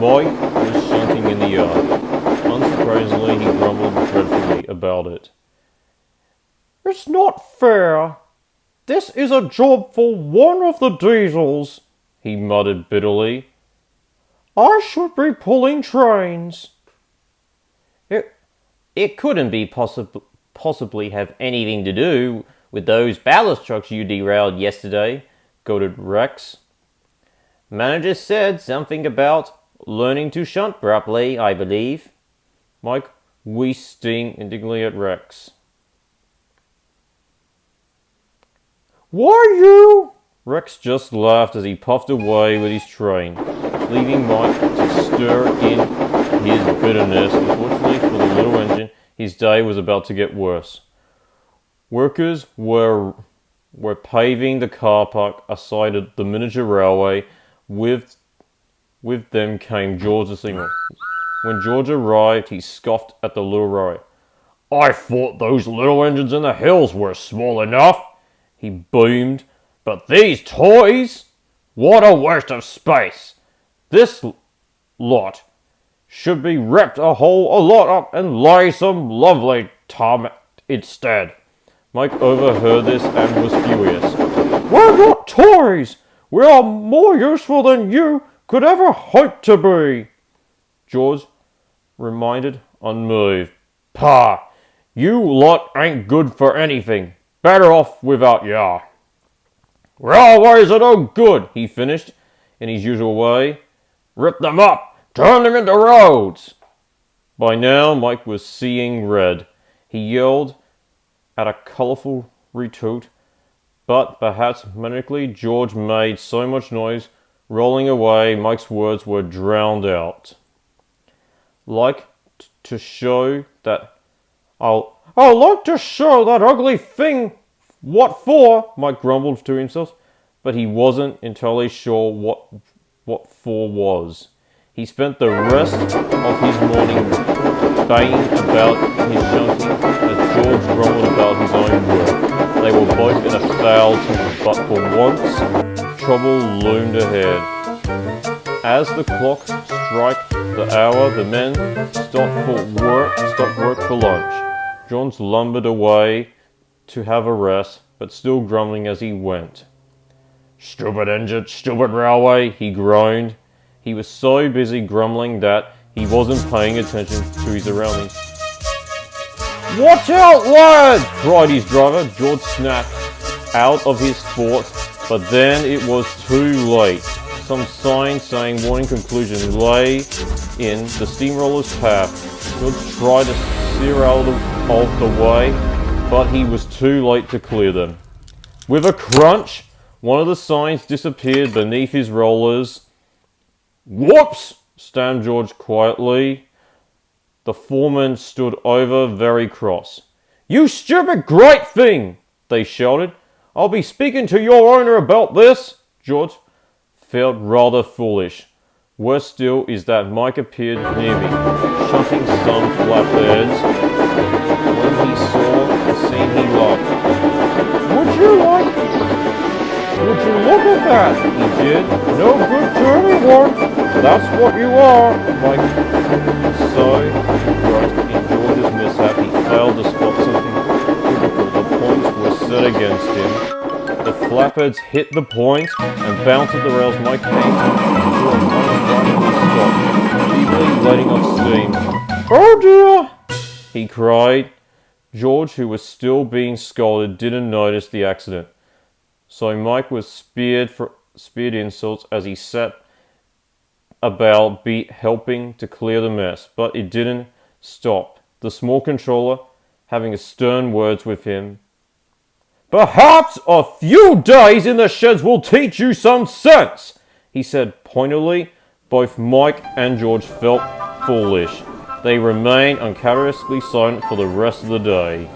Mike was shunting in the yard. Unsurprisingly, he grumbled dreadfully about it. It's not fair. This is a job for one of the Diesels, he muttered bitterly. I should be pulling trains. It couldn't be possibly have anything to do with those ballast trucks you derailed yesterday, goaded Rex. Manager said something about learning to shunt properly, I believe. Mike wheezed indignantly at Rex. Why you? Rex just laughed as he puffed away with his train, leaving Mike to stir in his bitterness. Unfortunately for the little engine, his day was about to get worse. Workers were paving the car park aside of the miniature railway. With them came George the singer. When George arrived, he scoffed at the little railway. I thought those little engines in the hills were small enough, he boomed. But these toys? What a waste of space! This lot should be ripped a lot up and lay some lovely tarmac instead. Mike overheard this and was furious. We're not toys! We are more useful than you could ever hope to be! George reminded, unmoved. Pah! You lot ain't good for anything. Better off without ya. Railways are no good, he finished in his usual way. Rip them up! Turn them into roads! By now, Mike was seeing red. He yelled at a colourful retort, but perhaps mechanically George made so much noise rolling away, Mike's words were drowned out. To show that I'll like to show that ugly thing. What for? Mike grumbled to himself, but he wasn't entirely sure what for was. He spent the rest of his morning baying about his shunting as George grumbled about his own work. They were both in a foul temper, but for once, trouble loomed ahead. As the clock struck the hour, the men stopped work for lunch. John lumbered away to have a rest, but still grumbling as he went. Stupid engine, stupid railway, he groaned. He was so busy grumbling that he wasn't paying attention to his surroundings. Watch out, lad! cried his driver. George snapped out of his thoughts, but then it was too late. Some sign saying warning conclusion lay in the steamroller's path. George tried to steer out of the way, but he was too late to clear them. With a crunch, one of the signs disappeared beneath his rollers. Whoops! stammered George quietly. The foreman stood over, very cross. You stupid great thing! They shouted. I'll be speaking to your owner about this. George felt rather foolish. Worse still is that Mike appeared near me, shunting some flatbeds. When he saw the scene, he laughed. Would you look at that? He did. No good to anyone. That's what you are. Mike so engrossed in George's mishap, he failed to spot something critical. The points were set against him. The flatbeds hit the points and bounced at the rails. Mike came to a stop, feebly letting off steam. Oh dear! he cried. George, who was still being scolded, didn't notice the accident. So Mike was speared insults as he sat about helping to clear the mess. But it didn't stop. The small controller, having a stern words with him. Perhaps a few days in the sheds will teach you some sense, he said pointedly. Both Mike and George felt foolish. They remained uncharacteristically silent for the rest of the day.